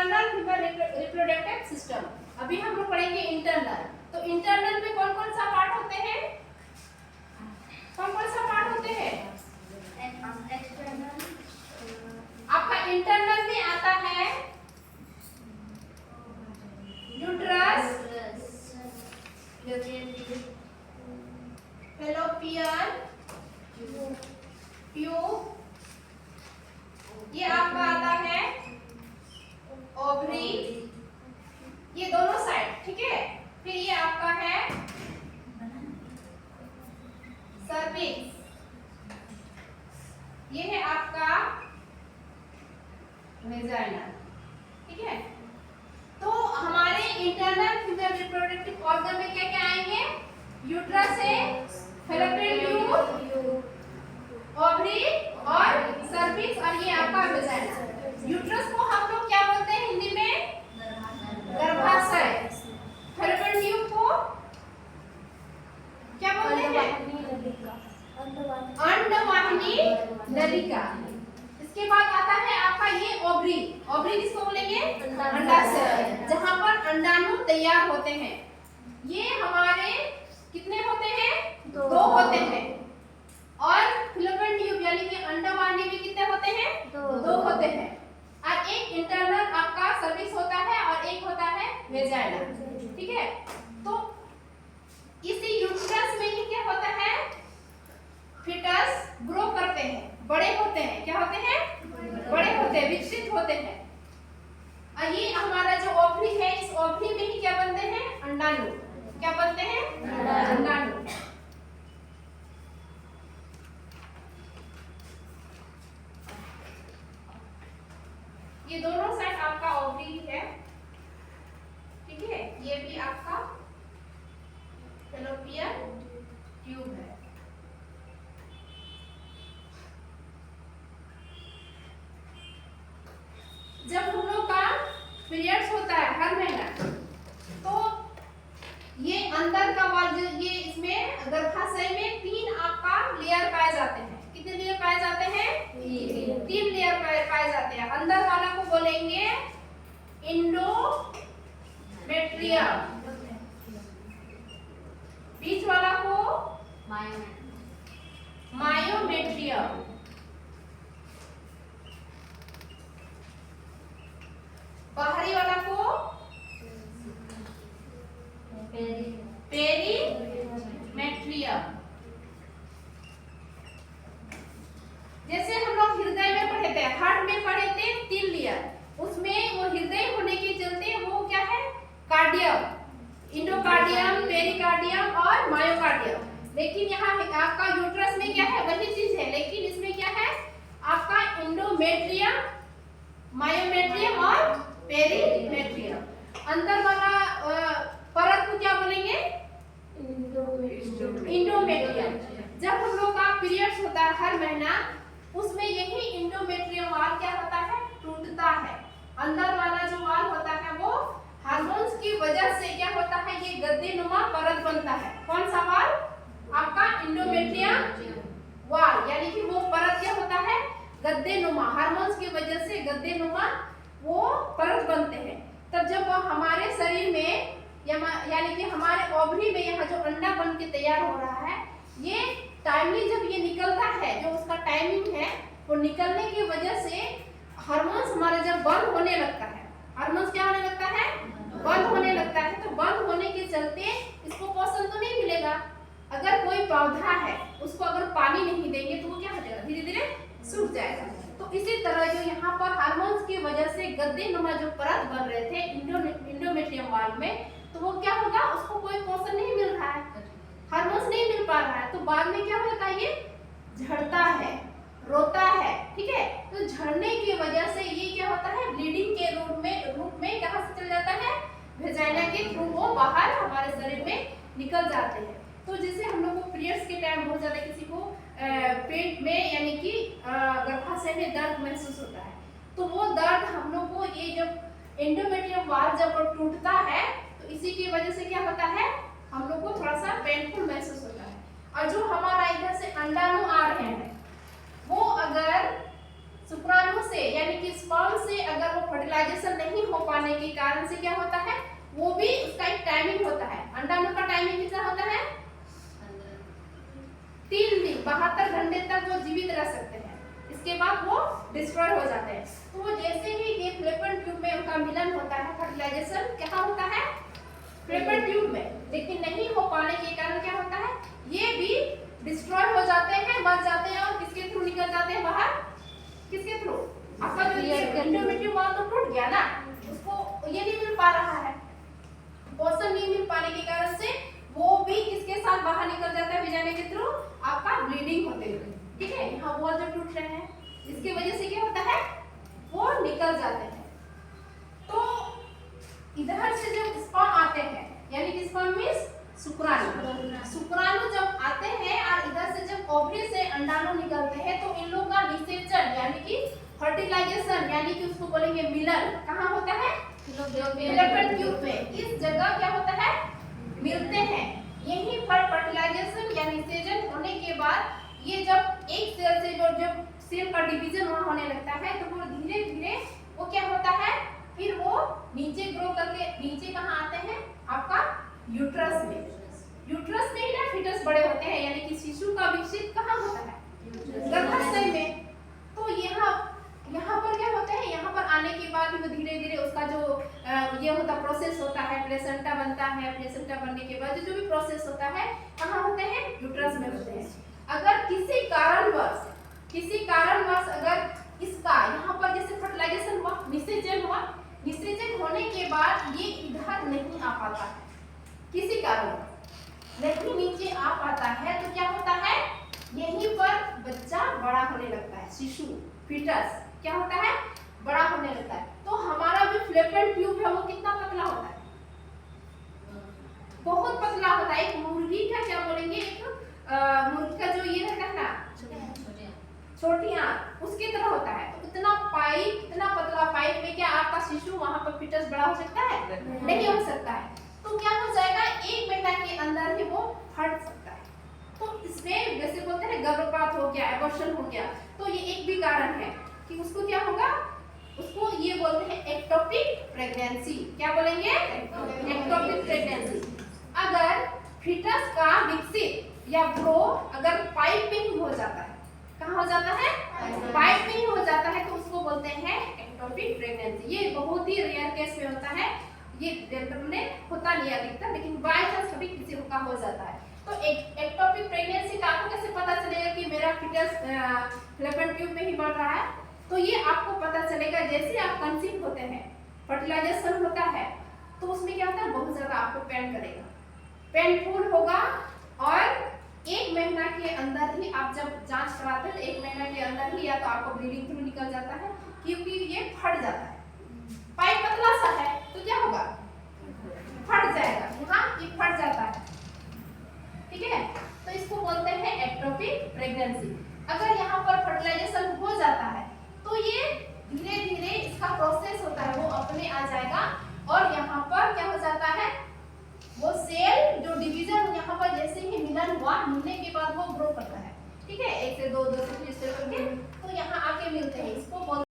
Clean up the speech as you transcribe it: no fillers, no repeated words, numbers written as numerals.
External female reproductive system. अभी हम लोग पढ़ेंगे इंटरनल। तो इंटरनल में कौन कौन सा पार्ट होते हैं? कौन कौन सा पार्ट होते हैं? आपका इंटरनल में आता है यूट्रस, फैलोपियन ट्यूब, ये आपका आता है ओवरी, ये दोनों साइड, ठीक है। फिर ये आपका है सर्विक्स, ये है आपका वेजाइना, ठीक है। तो हमारे इंटरनल फीमेल रिप्रोडक्टिव ऑर्गन में क्या क्या आएंगे? यूट्रस है, फैलोपियन ट्यूब, ओवरी और सर्विक्स, और ये आपका वेजाइना। यूट्रस को हम लोग क्या बोलते हैं हिंदी में? गर्भाशय। फैलोपियन ट्यूब को क्या बोलते हैं? अंडवाहिनी नलिका। इसके बाद आता है आपका ये ओवरी। ओवरी किसको बोलेंगे? अंडाशय, जहां पर अंडाणु तैयार होते हैं। ये हमारे कितने होते हैं? दो होते हैं। और फैलोपियन ट्यूब यानी कि अंडवाहिनी में कितने होते हैं? दो होते हैं। और एक इंटरनल आपका सर्विक्स होता है और एक होता है वेजाइना, ठीक है। तो इसी यूट्रस में ही क्या होता है? फीटस ग्रो करते हैं, बड़े होते हैं। क्या होते हैं? बड़े होते हैं, विकसित होते हैं। और ये हमारा जो ओवरी है, इस ओवरी में ही क्या बनते हैं? अंडाणु। क्या बनते हैं? अंडाणु। ये दोनों साइड आपका ओवरी है, ठीक है। ये भी आपका फैलोपियन ट्यूब है। जब हम लोग का पीरियड्स होता है हर महीना, तो ये अंदर का वाल जो ये इसमें गर्भाशय में 3 आपका लेयर पाए जाते हैं। कितने लेयर पाए जाते हैं? 3 लेयर पाए जाते हैं। अंदर वाला को बोलेंगे इंडोमेट्रियम, बीच वाला को मायोमेट्रियम, बाहरी वाला को पेरीमेट्रियम। जैसे हम लोग हृदय में पढ़े थे, हार्ट में पढ़े थे 3 लेयर, उसमें वो हृदय होने के चलते वो क्या है? कार्डियम, इंडोकार्डियम, पेरिकार्डियम और मायोकार्डियम। लेकिन यहाँ आपका यूट्रस में क्या है? वही चीज है, लेकिन इसमें क्या है? आपका इंडोमेट्रियम, मायोमेट्रियम और पेरीमेट्रियम। अंदर वाला परत को क्या बोलेंगे? इंडोमेट्रियम। जब हम लोग का पीरियड्स होता है हर महीना, उसमें यही इंडोमेट्रियम वाल क्या होता है? टूटता है। अंदर वाला जो वाल होता है वो हार्मोन्स की वजह से क्या होता है? ये गद्देनुमा परत बनता है। कौन सा वाल? आपका इंडोमेट्रियम वाल, यानी कि वो परत क्या होता है? गद्देनुमा। हार्मोन्स की वजह से गद्देनुमा वो परत बनते हैं। तब जब हमारे शरीर में यानी कि हमारे ओवरी में यहाँ जो अंडा बन के तैयार हो रहा है, ये टाइमली जब ये निकलता है, जो उसका टाइमिंग है, वो निकलने की वजह से हार्मोन्स हमारा जब बंद होने लगता है, हार्मोन्स क्या होने लगता है? बंद होने लगता है। तो बंद होने के चलते इसको पोषण तो नहीं मिलेगा। अगर कोई पौधा है, उसको अगर पानी नहीं देंगे तो वो क्या हो जाएगा? धीरे धीरे सूख जाएगा। तो इसी तरह जो यहाँ पर हार्मोन्स की वजह से गद्देनुमा जो परत बन रहे थे इंडोमेट्रियम वाल में, तो वो क्या होगा? उसको कोई पोषण नहीं मिल रहा है, हार्मोन्स नहीं मिल पा रहा है। तो बाद में क्या होता है? ये झड़ता है, रोता है, ठीक है। तो झड़ने की वजह से ये क्या होता है? ब्लीडिंग के रूप में कहाँ से चल जाता है? वेजाइना के थ्रू वो बाहर हमारे शरीर में निकल जाते हैं। तो जैसे हम लोग को पीरियड्स के टाइम बहुत ज्यादा किसी को पेट में यानी कि गर्भाशय में दर्द महसूस होता है, तो वो दर्द हम लोग को ये जब इंडोमेट्रियम वाल जब टूटता है, तो इसी की वजह से क्या होता है? हम लोग को थोड़ा सा पेनफुल महसूस होता है। और जो हमारा इधर से अंडाणु आ रहे हैं, वो अगर शुक्राणु से यानी कि स्पर्म से अगर वो फर्टिलाइजेशन नहीं हो पाने के कारण से क्या होता है, वो भी उसका एक टाइमिंग होता है। अंडाणु का टाइमिंग कितना होता है, 3 दिन 72 घंटे तक वो जीवित रह सकते हैं, इसके बाद वो डिस्ट्रॉय हो जाते हैं। तो वो जैसे ही ये फ्लैपेंड ट्यूब में उनका मिलन होता है, फर्टिलाइजेशन क्या होता है, फ्लैपेंड ट्यूब में, लेकिन नहीं हो पाने के कारण क्या होता है, ये भी डिस्ट्रॉय हो जाते हैं, मर जाते हैं और किसके थ्रू निकल जाते हैं बाहर, किसके थ्रू, आपका जो ये एंडोमेट्रियम वॉल तो टूट गया ना, उसको ये नहीं मिल पा रहा है, पोषण नहीं मिल पाने के कारण से वो भी किसके साथ बाहर निकल जाता है, विजाइना के थ्रू, आपका ब्लीडिंग होते हुए, ठीक है। यहाँ वॉल जो टूट रहे हैं इसकी वजह से क्या होता है, वो निकल जाते हैं। तो इधर से जब स्पर्म आते हैं, यानी कि स्पर्म मींस शुक्राणु जब आते हैं और इधर से जब ओवरी से अंडाणु निकलते हैं, तो इन लोगों का निषेचन यानी कि फर्टिलाइजेशन यानी कि उसको बोलेंगे मिलन कहाँ होता है, फ्लैपेंड ट्यूब में। इस जगह क्या होता है, मिलते हैं। यहीं पर फर्टिलाइजेशन या निषेचन होने के बाद ये जब एक सेल से जब सेल का डिवीजन वहां होने लगता है, तो वो धीरे धीरे वो क्या होता है, फिर वो नीचे ग्रो करके नीचे कहाँ आते हैं, आपका यूट्रस में। यूट्रस में ही ना फीटस बड़े होते हैं, यानी कि शिशु का विकसित कहाँ होता है, गर्भाशय में। तो यहाँ पर क्या होता है, यहाँ पर आने के बाद वो धीरे धीरे उसका जो ये होता प्रोसेस होता है, प्लेसेंटा बनता है, प्लेसेंटा बनने के बाद जो भी प्रोसेस होता है कहाँ होते हैं, यूट्रस में होते हैं। अगर किसी कारणवश अगर इसका यहाँ पर जैसे फर्टिलाइजेशन हुआ, निषेचन होने के बाद ये इधर नहीं आ पाता है, किसी कारण नहीं नीचे आ पाता है, तो क्या होता है, यहीं पर बच्चा बड़ा होने लगता है, शिशु फीटस क्या होता है, बड़ा होने लगता है। तो हमारा जो फ्लैपेंड ट्यूब है वो कितना पतला होता है, बहुत पतला होता है। एक मुर्गी का क्या बोलेंगे, एक मुर्गी का जो ये रहता है ना, छोटी आंत उसकी तरह होता है। तो इतना पतला पाइप में क्या आपका शिशु वहां पर फीटस बड़ा हो सकता है, नहीं हो सकता है। तो क्या हो जाएगा, 1 महीना के अंदर ही वो फट सकता है। तो इसमें जैसे बोलते हैं गर्भपात हो गया, एबॉर्शन हो गया, तो ये एक भी कारण है कि उसको क्या होगा, उसको ये बोलते हैं एक्टोपिक प्रेगनेंसी। क्या बोलेंगे, एक्टोपिक प्रेगनेंसी। अगर फीटस का विकसित या ग्रो अगर पाइप में ही हो जाता है, कहाँ हो जाता है, पाइप में ही हो जाता है, तो उसको बोलते हैं एक्टोपिक प्रेगनेंसी। ये बहुत ही रेयर केस में होता है, ये जनरल में होता नहीं अधिकतर, लेकिन बाय चांस कभी किसी का हो जाता है। तो एक्टोपिक प्रेगनेंसी का आपको कैसे पता चलेगा कि मेरा फीटस फ्लैपेंड ट्यूब में ही बढ़ रहा है, तो ये आपको पता चलेगा जैसे आप कंसीव होते हैं, फर्टिलाइजेशन होता है, तो उसमें क्या होता है, बहुत ज्यादा आपको पेन करेगा, पेनफुल होगा, और 1 महीना के अंदर ही आप जब जांच कराते हैं, 1 महीना के अंदर ही या तो आपको ब्लीडिंग थ्रू निकल जाता है, क्योंकि ये फट जाता है, पाइप पतला सा है तो क्या होगा, फट जाएगा, यहाँ ये फट जाता है, ठीक है। तो इसको बोलते हैं एक्टोपिक प्रेगनेंसी। अगर यहाँ पर फर्टिलाइजेशन हो जाता है, तो ये धीरे धीरे इसका प्रोसेस होता है वो अपने आ जाएगा, और यहाँ पर क्या हो जाता है, वो सेल जो डिवीजन यहाँ पर जैसे ही मिलन हुआ, मिलने के बाद वो ग्रो करता है, ठीक है, 1 से 2, 2 से 3 करके, तो यहाँ आके मिलते हैं, इसको